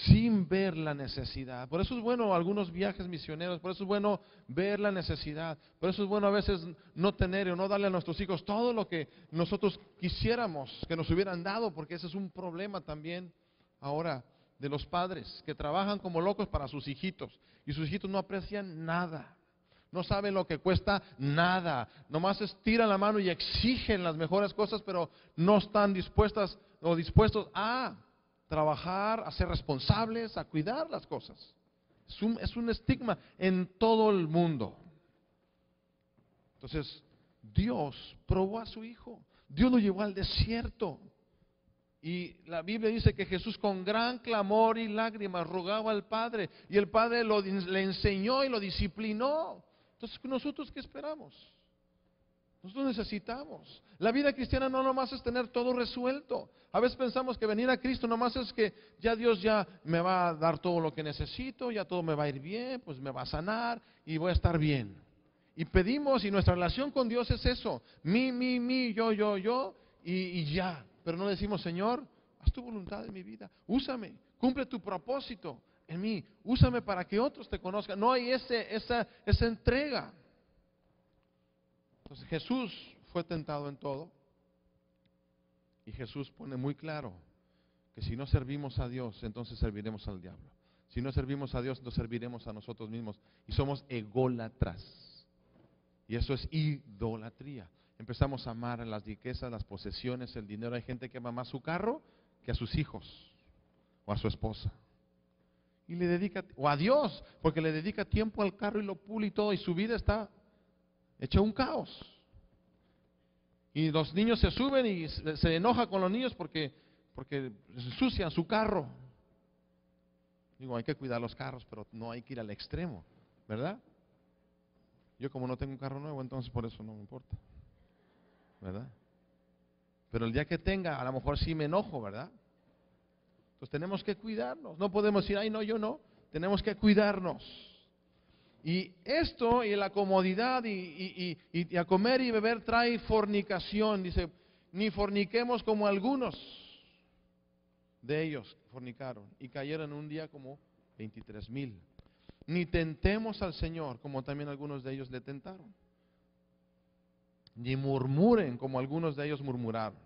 sin ver la necesidad. Por eso es bueno algunos viajes misioneros, por eso es bueno ver la necesidad, por eso es bueno a veces no tener o no darle a nuestros hijos todo lo que nosotros quisiéramos que nos hubieran dado, porque ese es un problema también ahora de los padres que trabajan como locos para sus hijitos y sus hijitos no aprecian nada. No saben lo que cuesta nada, nomás estiran la mano y exigen las mejores cosas, pero no están dispuestos a trabajar, a ser responsables, a cuidar las cosas. Es un estigma en todo el mundo. Entonces, Dios probó a su Hijo, Dios lo llevó al desierto. Y la Biblia dice que Jesús con gran clamor y lágrimas rogaba al Padre, y el Padre le enseñó y lo disciplinó. Entonces, ¿nosotros qué esperamos? Nosotros necesitamos. La vida cristiana no nomás es tener todo resuelto. A veces pensamos que venir a Cristo nomás es que ya Dios ya me va a dar todo lo que necesito, ya todo me va a ir bien, pues me va a sanar y voy a estar bien. Y pedimos, y nuestra relación con Dios es eso, mi, yo, y ya. Pero no decimos, Señor, haz tu voluntad en mi vida, úsame, cumple tu propósito en mí, úsame para que otros te conozcan. No hay esa entrega. Entonces Jesús fue tentado en todo y Jesús pone muy claro que si no servimos a Dios, entonces serviremos al diablo. Si no servimos a Dios, entonces serviremos a nosotros mismos y somos ególatras. Y eso es idolatría. Empezamos a amar a las riquezas, las posesiones, el dinero. Hay gente que ama más su carro que a sus hijos o a su esposa. Y le dedica, o a Dios, porque le dedica tiempo al carro y lo pule y todo, y su vida está hecha un caos. Y los niños se suben y se enoja con los niños porque ensucian su carro. Digo, hay que cuidar los carros, pero no hay que ir al extremo, ¿verdad? Yo como no tengo un carro nuevo, entonces por eso no me importa, ¿verdad? Pero el día que tenga, a lo mejor sí me enojo, ¿verdad? Entonces tenemos que cuidarnos. No podemos decir, ay no, yo no. Tenemos que cuidarnos. Y esto y la comodidad y a comer y beber trae fornicación. Dice, ni forniquemos como algunos de ellos fornicaron y cayeron un día como 23,000. Ni tentemos al Señor como también algunos de ellos le tentaron. Ni murmuren como algunos de ellos murmuraron.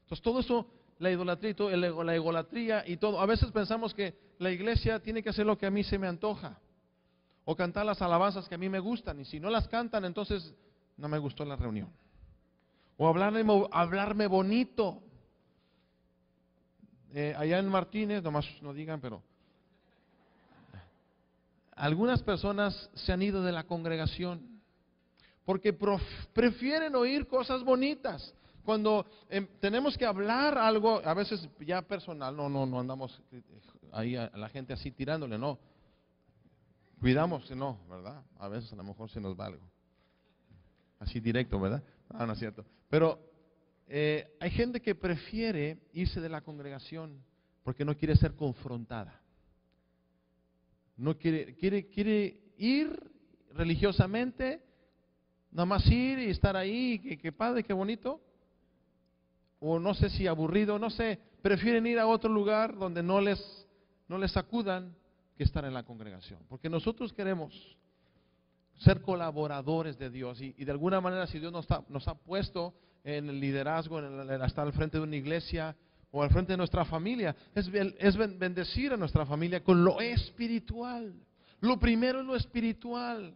Entonces todo eso, la idolatría y todo. A veces pensamos que la iglesia tiene que hacer lo que a mí se me antoja. O cantar las alabanzas que a mí me gustan. Y si no las cantan, entonces no me gustó la reunión. O hablarme bonito. Allá en Martínez, nomás no digan, pero algunas personas se han ido de la congregación porque prefieren oír cosas bonitas. Cuando tenemos que hablar algo, a veces ya personal, no andamos ahí a la gente así tirándole, no. Cuidamos, no, ¿verdad? A veces a lo mejor se nos va algo. Así directo, ¿verdad? No es cierto. Pero hay gente que prefiere irse de la congregación porque no quiere ser confrontada. No quiere ir religiosamente, nada más ir y estar ahí, que padre, qué bonito. O no sé si aburrido, no sé, prefieren ir a otro lugar donde no les sacudan que estar en la congregación. Porque nosotros queremos ser colaboradores de Dios y de alguna manera si Dios nos ha puesto en el liderazgo, en estar al frente de una iglesia o al frente de nuestra familia, es bendecir a nuestra familia con lo espiritual. Lo primero es lo espiritual.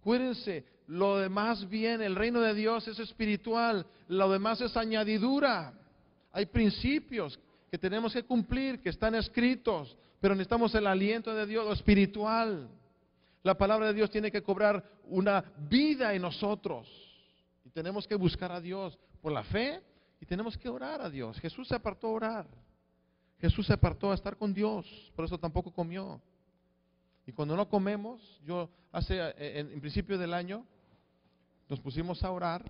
Acuérdense, lo demás viene, el reino de Dios es espiritual, lo demás es añadidura. Hay principios que tenemos que cumplir, que están escritos, pero necesitamos el aliento de Dios, lo espiritual. La palabra de Dios tiene que cobrar una vida en nosotros. Y tenemos que buscar a Dios por la fe y tenemos que orar a Dios. Jesús se apartó a orar. Jesús se apartó a estar con Dios, por eso tampoco comió. Y cuando no comemos, en principio del año, nos pusimos a orar.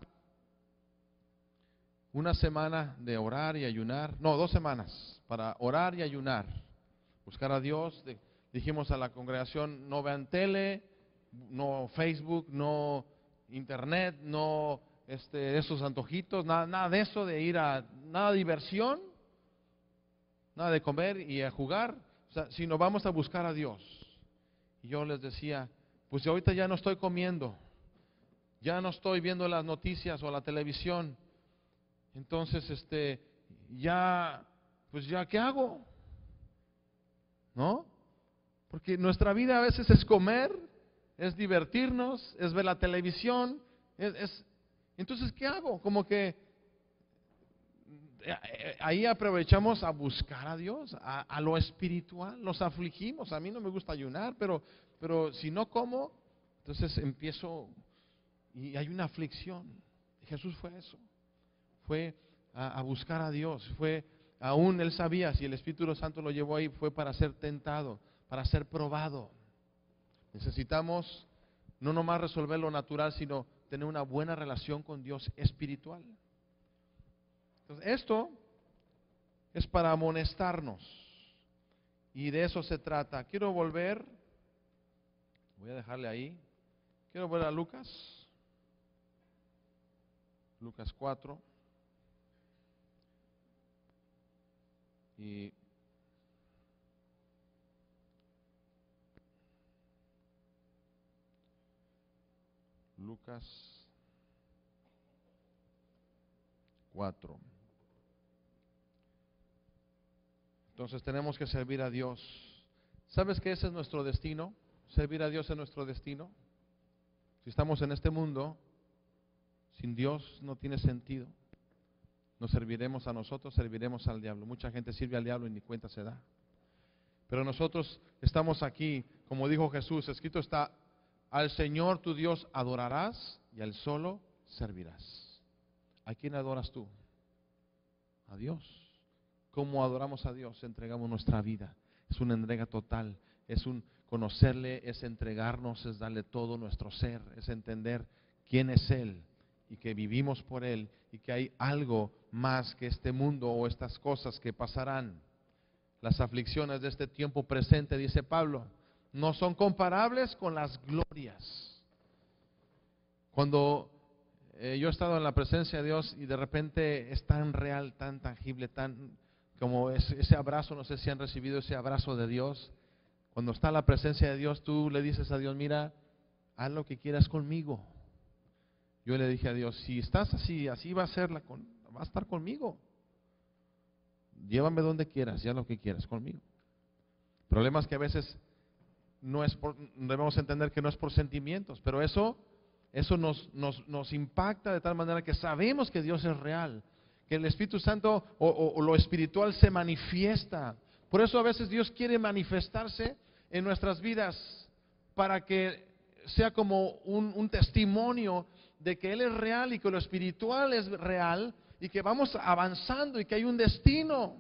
Una semana de orar y ayunar, no, 2 semanas para orar y ayunar, buscar a Dios. Dijimos a la congregación, no vean tele, no Facebook, no internet, no esos antojitos, nada de eso, de ir a, nada de diversión, nada de comer y a jugar, sino vamos a buscar a Dios. Y yo les decía, pues ahorita ya no estoy comiendo, ya no estoy viendo las noticias o la televisión, entonces pues ya, ¿qué hago? ¿No? Porque nuestra vida a veces es comer, es divertirnos, es ver la televisión, entonces ¿qué hago? Como que ahí aprovechamos a buscar a Dios, a lo espiritual, nos afligimos. A mí no me gusta ayunar, pero si no como, entonces empiezo y hay una aflicción. Jesús fue eso, fue a buscar a Dios, aún él sabía, si el Espíritu Santo lo llevó ahí, fue para ser tentado, para ser probado. Necesitamos no nomás resolver lo natural, sino tener una buena relación con Dios espiritual. Entonces, esto es para amonestarnos y de eso se trata. Quiero volver, voy a dejarle ahí, quiero volver a Lucas 4 y Lucas 4. Entonces tenemos que servir a Dios. ¿Sabes que ese es nuestro destino? Servir a Dios es nuestro destino. Si estamos en este mundo, sin Dios no tiene sentido. Nos serviremos a nosotros, serviremos al diablo. Mucha gente sirve al diablo y ni cuenta se da. Pero nosotros estamos aquí, como dijo Jesús, escrito está, al Señor tu Dios adorarás y al solo servirás. ¿A quién adoras tú? A Dios. ¿Cómo adoramos a Dios? Entregamos nuestra vida. Es una entrega total. Es un conocerle, es entregarnos, es darle todo nuestro ser, es entender quién es Él y que vivimos por Él y que hay algo más que este mundo o estas cosas que pasarán. Las aflicciones de este tiempo presente, dice Pablo, no son comparables con las glorias. Cuando yo he estado en la presencia de Dios y de repente es tan real, tan tangible, tan como ese abrazo, no sé si han recibido ese abrazo de Dios. Cuando está la presencia de Dios, tú le dices a Dios, mira, haz lo que quieras conmigo. Yo le dije a Dios, si estás así va a ser va a estar conmigo. Llévame donde quieras, ya lo que quieras conmigo. El problema es que a veces debemos entender que no es por sentimientos, pero eso nos impacta de tal manera que sabemos que Dios es real, que el Espíritu Santo o lo espiritual se manifiesta. Por eso a veces Dios quiere manifestarse en nuestras vidas para que sea como un testimonio de que Él es real y que lo espiritual es real y que vamos avanzando y que hay un destino.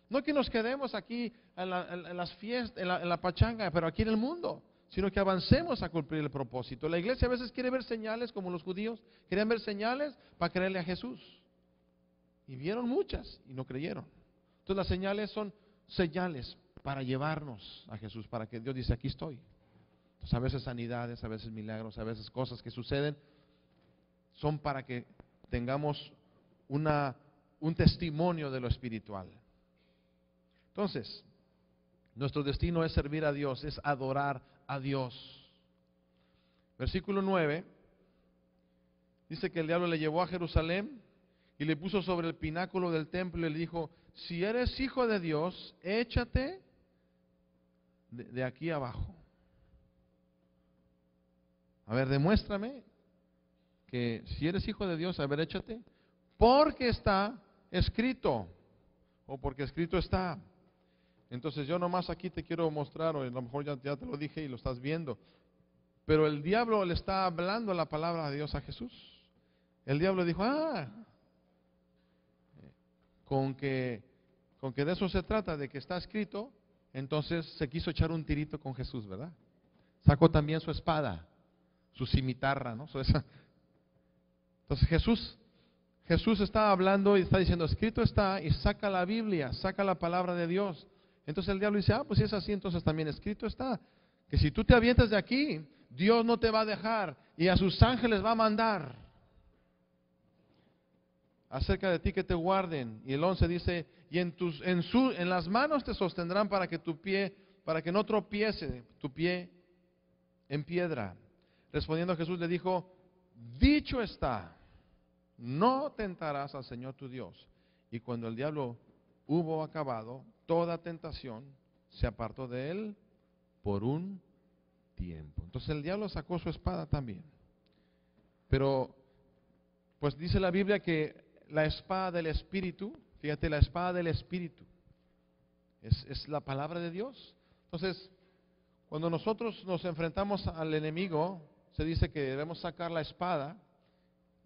No que nos quedemos aquí en las fiestas, en la pachanga, pero aquí en el mundo, sino que avancemos a cumplir el propósito. La iglesia a veces quiere ver señales, como los judíos querían ver señales para creerle a Jesús. Y vieron muchas y no creyeron. Entonces las señales son señales para llevarnos a Jesús, para que Dios dice, aquí estoy. Entonces a veces sanidades, a veces milagros, a veces cosas que suceden, son para que tengamos un testimonio de lo espiritual. Entonces, nuestro destino es servir a Dios, es adorar a Dios. Versículo 9, dice que el diablo le llevó a Jerusalén y le puso sobre el pináculo del templo y le dijo, si eres hijo de Dios, échate de aquí abajo. A ver, demuéstrame que si eres hijo de Dios, a ver, échate, porque está escrito, o porque escrito está. Entonces yo nomás aquí te quiero mostrar, o a lo mejor ya te lo dije y lo estás viendo, pero el diablo le está hablando la palabra de Dios a Jesús. El diablo dijo, con que de eso se trata, de que está escrito, entonces se quiso echar un tirito con Jesús, ¿verdad? Sacó también su espada, su cimitarra, ¿no? Entonces Jesús está hablando y está diciendo, escrito está, y saca la Biblia, saca la palabra de Dios. Entonces el diablo dice, pues si es así, entonces también escrito está, que si tú te avientas de aquí, Dios no te va a dejar y a sus ángeles va a mandar acerca de ti que te guarden. Y el 11 dice, y en las manos te sostendrán para que no tropiece tu pie en piedra. Respondiendo Jesús le dijo, dicho está, no tentarás al Señor tu Dios. Y cuando el diablo hubo acabado toda tentación, se apartó de él por un tiempo. Entonces el diablo sacó su espada también. Pero, pues dice la Biblia que la espada del Espíritu, fíjate, la espada del Espíritu es la palabra de Dios. Entonces, cuando nosotros nos enfrentamos al enemigo, se dice que debemos sacar la espada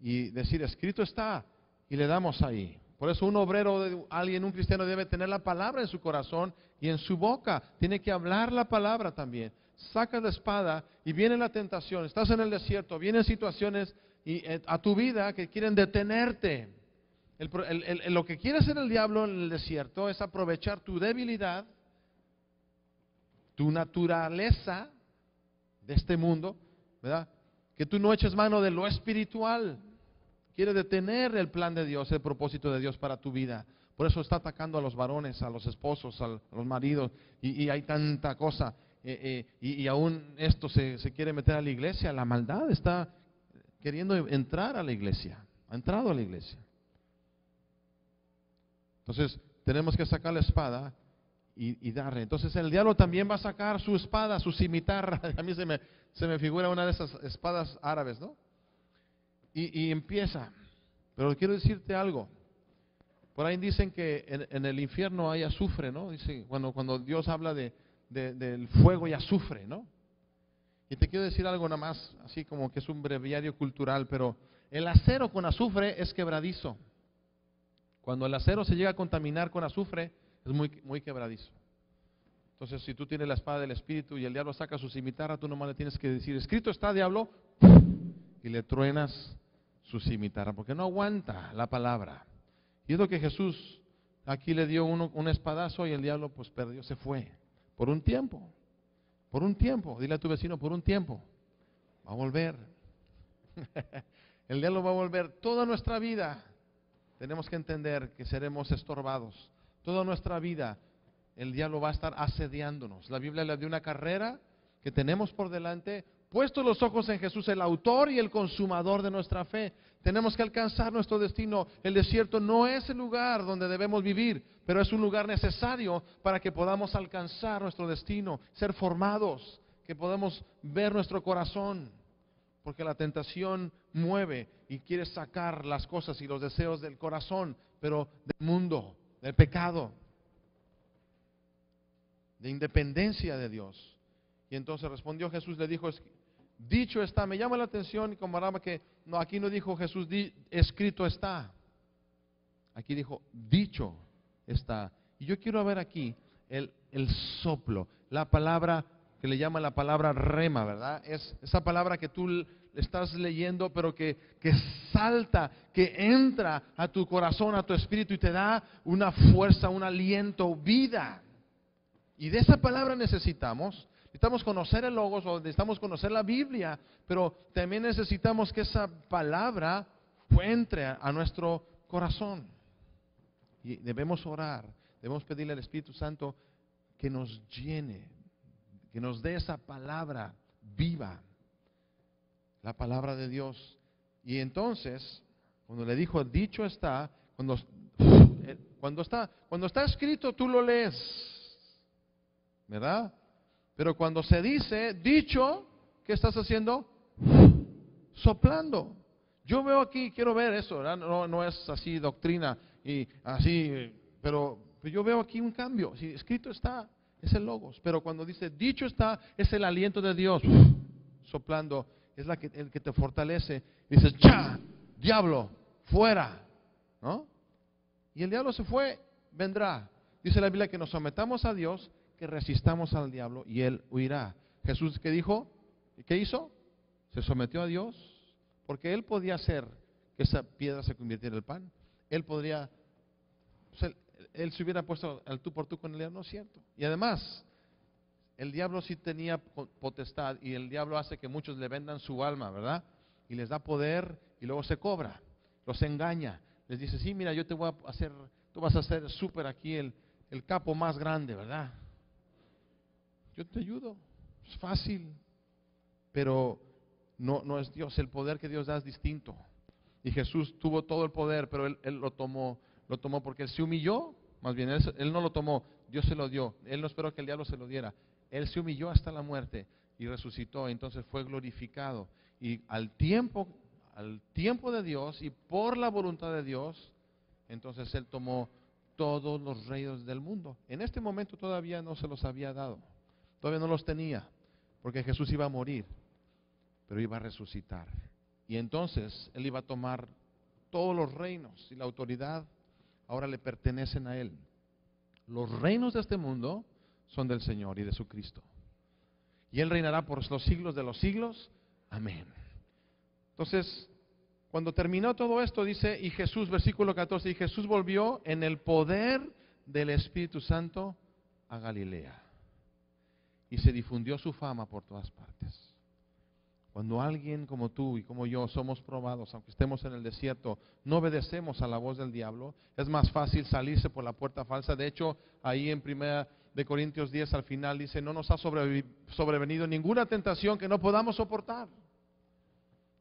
y decir, escrito está, y le damos ahí. Por eso un obrero, un cristiano debe tener la palabra en su corazón y en su boca. Tiene que hablar la palabra también. Saca la espada y viene la tentación. Estás en el desierto, vienen situaciones a tu vida que quieren detenerte. Lo que quiere hacer el diablo en el desierto es aprovechar tu debilidad, tu naturaleza de este mundo, ¿verdad? Que tú no eches mano de lo espiritual. Quiere detener el plan de Dios, el propósito de Dios para tu vida. Por eso está atacando a los varones, a los esposos, a los maridos, y hay tanta cosa. Y aún esto se quiere meter a la iglesia. La maldad está queriendo entrar a la iglesia. Ha entrado a la iglesia. Entonces tenemos que sacar la espada y darle. Entonces el diablo también va a sacar su espada, su cimitarra. A mí se me figura una de esas espadas árabes, ¿no? Y empieza. Pero quiero decirte algo. Por ahí dicen que en el infierno hay azufre, ¿no? Dice, cuando Dios habla del fuego y azufre, ¿no? Y te quiero decir algo nada más, así como que es un breviario cultural, pero el acero con azufre es quebradizo. Cuando el acero se llega a contaminar con azufre, es muy, muy quebradizo. Entonces, si tú tienes la espada del Espíritu y el diablo saca su cimitarra, tú nomás le tienes que decir, escrito está, diablo, y le truenas su cimitarra, porque no aguanta la palabra. Y es lo que Jesús aquí le dio un espadazo y el diablo pues perdió, se fue. Por un tiempo. Por un tiempo. Dile a tu vecino, por un tiempo. Va a volver. El diablo va a volver toda nuestra vida. Tenemos que entender que seremos estorbados. Toda nuestra vida el diablo va a estar asediándonos. La Biblia habla de una carrera que tenemos por delante, puestos los ojos en Jesús, el autor y el consumador de nuestra fe. Tenemos que alcanzar nuestro destino. El desierto no es el lugar donde debemos vivir, pero es un lugar necesario para que podamos alcanzar nuestro destino, ser formados, que podamos ver nuestro corazón. Porque la tentación mueve y quiere sacar las cosas y los deseos del corazón, pero del mundo, del pecado, de independencia de Dios. Y entonces respondió Jesús, le dijo, dicho está. Me llama la atención, comparaba que no, aquí no dijo Jesús, escrito está. Aquí dijo, dicho está. Y yo quiero ver aquí el soplo, la palabra que le llama la palabra rema, ¿verdad? Es esa palabra que tú estás leyendo, pero que salta, que entra a tu corazón, a tu espíritu y te da una fuerza, un aliento, vida. Y de esa palabra necesitamos conocer el Logos, o necesitamos conocer la Biblia, pero también necesitamos que esa palabra entre a nuestro corazón. Y debemos orar, debemos pedirle al Espíritu Santo que nos llene, que nos dé esa palabra viva, la palabra de Dios. Y entonces, cuando le dijo, dicho está, cuando está escrito, tú lo lees, ¿verdad? Pero cuando se dice dicho, ¿qué estás haciendo? Soplando. Yo veo aquí, quiero ver eso, ¿verdad? No es así doctrina y así, pero yo veo aquí un cambio. Si escrito está, es el logos. Pero cuando dice dicho está, es el aliento de Dios soplando. Es el que te fortalece. Dices, ¡cha! Diablo, fuera. ¿No? Y el diablo se fue, vendrá. Dice la Biblia que nos sometamos a Dios, que resistamos al diablo y él huirá. Jesús, ¿qué dijo? ¿Qué hizo? Se sometió a Dios, porque él podía hacer que esa piedra se convirtiera en pan. Él podría, pues él se hubiera puesto al tú por tú con el diablo, no es cierto. Y además, el diablo sí tenía potestad, y el diablo hace que muchos le vendan su alma, ¿verdad? Y les da poder y luego se cobra, los engaña. Les dice, sí, mira, yo te voy a hacer, tú vas a ser súper aquí el capo más grande, ¿verdad? Yo te ayudo, es fácil, pero no es Dios. El poder que Dios da es distinto. Y Jesús tuvo todo el poder, pero él lo tomó porque él se humilló, más bien, él no lo tomó, Dios se lo dio. Él no esperó que el diablo se lo diera. Él se humilló hasta la muerte y resucitó, entonces fue glorificado. Y al tiempo de Dios y por la voluntad de Dios, entonces él tomó todos los reinos del mundo. En este momento todavía no se los había dado, todavía no los tenía, porque Jesús iba a morir, pero iba a resucitar. Y entonces él iba a tomar todos los reinos, y la autoridad ahora le pertenecen a él. Los reinos de este mundo son del Señor y de su Cristo, y él reinará por los siglos de los siglos. Amén. Entonces, cuando terminó todo esto, dice, y Jesús, versículo 14, y Jesús volvió en el poder del Espíritu Santo a Galilea, y se difundió su fama por todas partes. Cuando alguien como tú y como yo somos probados, aunque estemos en el desierto, no obedecemos a la voz del diablo, es más fácil salirse por la puerta falsa. De hecho, ahí en 1 Corintios 10 al final dice, no nos ha sobrevenido ninguna tentación que no podamos soportar.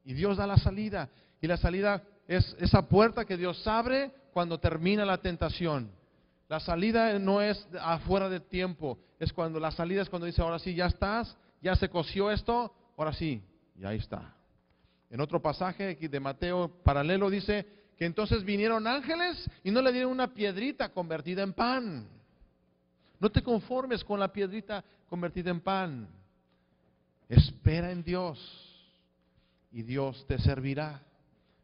Y Dios da la salida, y la salida es esa puerta que Dios abre cuando termina la tentación. La salida no es afuera de tiempo, es cuando la salida es cuando dice, ahora sí, ya estás, ya se coció esto, ahora sí. Y ahí está. En otro pasaje aquí de Mateo paralelo dice que entonces vinieron ángeles y no le dieron una piedrita convertida en pan. No te conformes con la piedrita convertida en pan. Espera en Dios y Dios te servirá,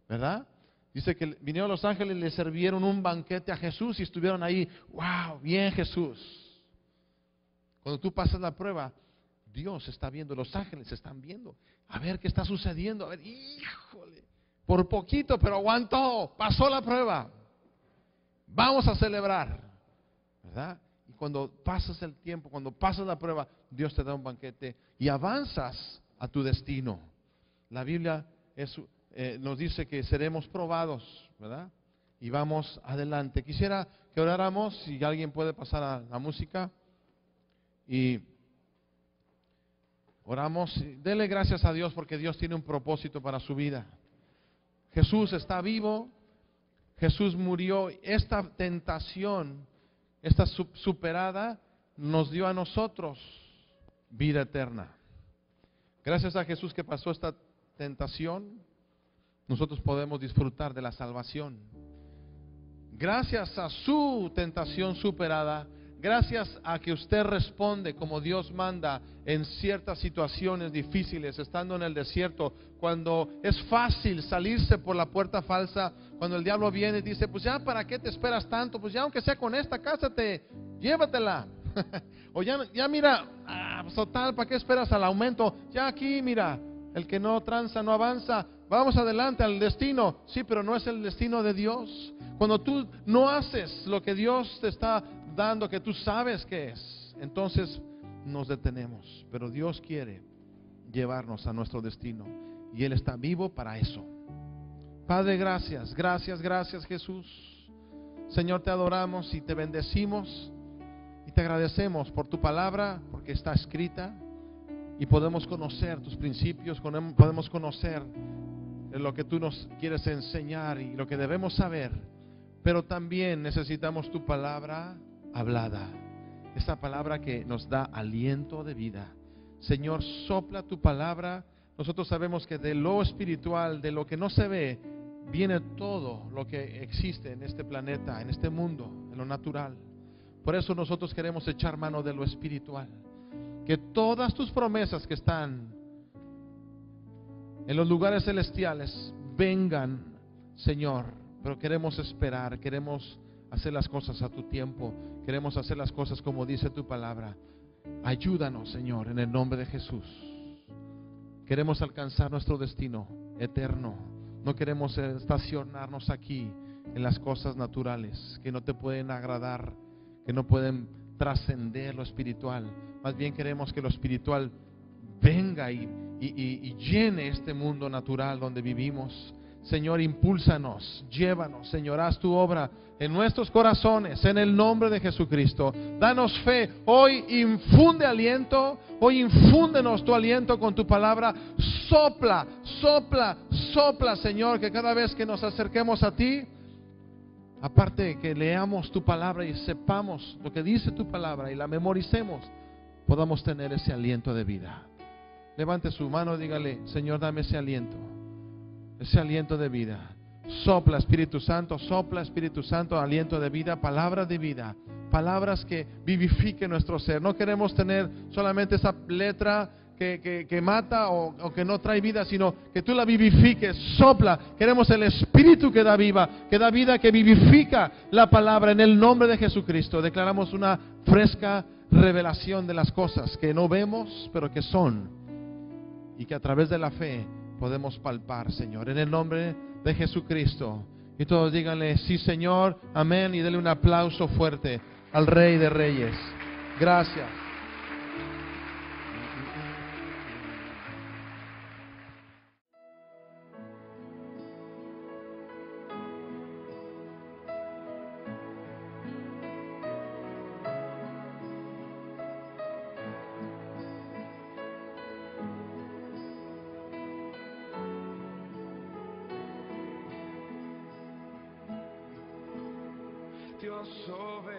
¿verdad? Dice que vinieron los ángeles y le sirvieron un banquete a Jesús y estuvieron ahí. ¡Wow! Bien, Jesús. Cuando tú pasas la prueba, Dios está viendo, los ángeles están viendo. A ver qué está sucediendo. A ver, híjole, por poquito, pero aguantó, pasó la prueba. Vamos a celebrar, ¿verdad? Y cuando pasas el tiempo, cuando pasas la prueba, Dios te da un banquete y avanzas a tu destino. La Biblia nos dice que seremos probados, ¿verdad? Y vamos adelante. Quisiera que oráramos, si alguien puede pasar a la música. Y oramos, dele gracias a Dios porque Dios tiene un propósito para su vida. Jesús está vivo, Jesús murió. Esta tentación, esta superada, nos dio a nosotros vida eterna. Gracias a Jesús que pasó esta tentación, nosotros podemos disfrutar de la salvación. Gracias a su tentación superada, gracias a que usted responde como Dios manda en ciertas situaciones difíciles, estando en el desierto, cuando es fácil salirse por la puerta falsa, cuando el diablo viene y dice, pues ya, ¿para qué te esperas tanto? Pues ya, aunque sea con esta, cásate, llévatela. O ya mira, pues total, ¿para qué esperas al aumento? Ya aquí, mira, el que no tranza no avanza. Vamos adelante al destino. Sí, pero no es el destino de Dios. Cuando tú no haces lo que Dios te está dando, que tú sabes que es, entonces nos detenemos. Pero Dios quiere llevarnos a nuestro destino y Él está vivo para eso. Padre, gracias, gracias, gracias, Jesús. Señor, te adoramos y te bendecimos y te agradecemos por tu palabra, porque está escrita y podemos conocer tus principios, podemos conocer lo que tú nos quieres enseñar y lo que debemos saber. Pero también necesitamos tu palabra hablada. esa palabra que nos da aliento de vida. Señor, sopla tu palabra. Nosotros sabemos que de lo espiritual, de lo que no se ve, viene todo lo que existe en este planeta, en este mundo, en lo natural. Por eso nosotros queremos echar mano de lo espiritual. Que todas tus promesas que están en los lugares celestiales vengan, Señor. Pero queremos esperar, queremos hacer las cosas a tu tiempo, queremos hacer las cosas como dice tu palabra. Ayúdanos, Señor, en el nombre de Jesús. Queremos alcanzar nuestro destino eterno. No queremos estacionarnos aquí en las cosas naturales que no te pueden agradar, que no pueden trascender lo espiritual. Más bien queremos que lo espiritual venga y llene este mundo natural donde vivimos. Señor, impúlsanos, llévanos, Señor, haz tu obra en nuestros corazones, en el nombre de Jesucristo. Danos fe, hoy infunde aliento, hoy infúndenos tu aliento con tu palabra. Sopla, sopla, sopla, Señor, que cada vez que nos acerquemos a ti, aparte de que leamos tu palabra y sepamos lo que dice tu palabra y la memoricemos, podamos tener ese aliento de vida. Levante su mano y dígale: Señor, dame ese aliento de vida. Sopla, Espíritu Santo, aliento de vida, palabras de vida, palabras que vivifiquen nuestro ser. No queremos tener solamente esa letra que mata o que no trae vida, sino que tú la vivifiques. Sopla, queremos el Espíritu que da vida, que vivifica la palabra. En el nombre de Jesucristo declaramos una fresca revelación de las cosas que no vemos, pero que son, y que a través de la fe podemos palpar, Señor, en el nombre de Jesucristo. Y todos díganle: sí, Señor, amén, y denle un aplauso fuerte al Rey de Reyes. Gracias. Dios soberano.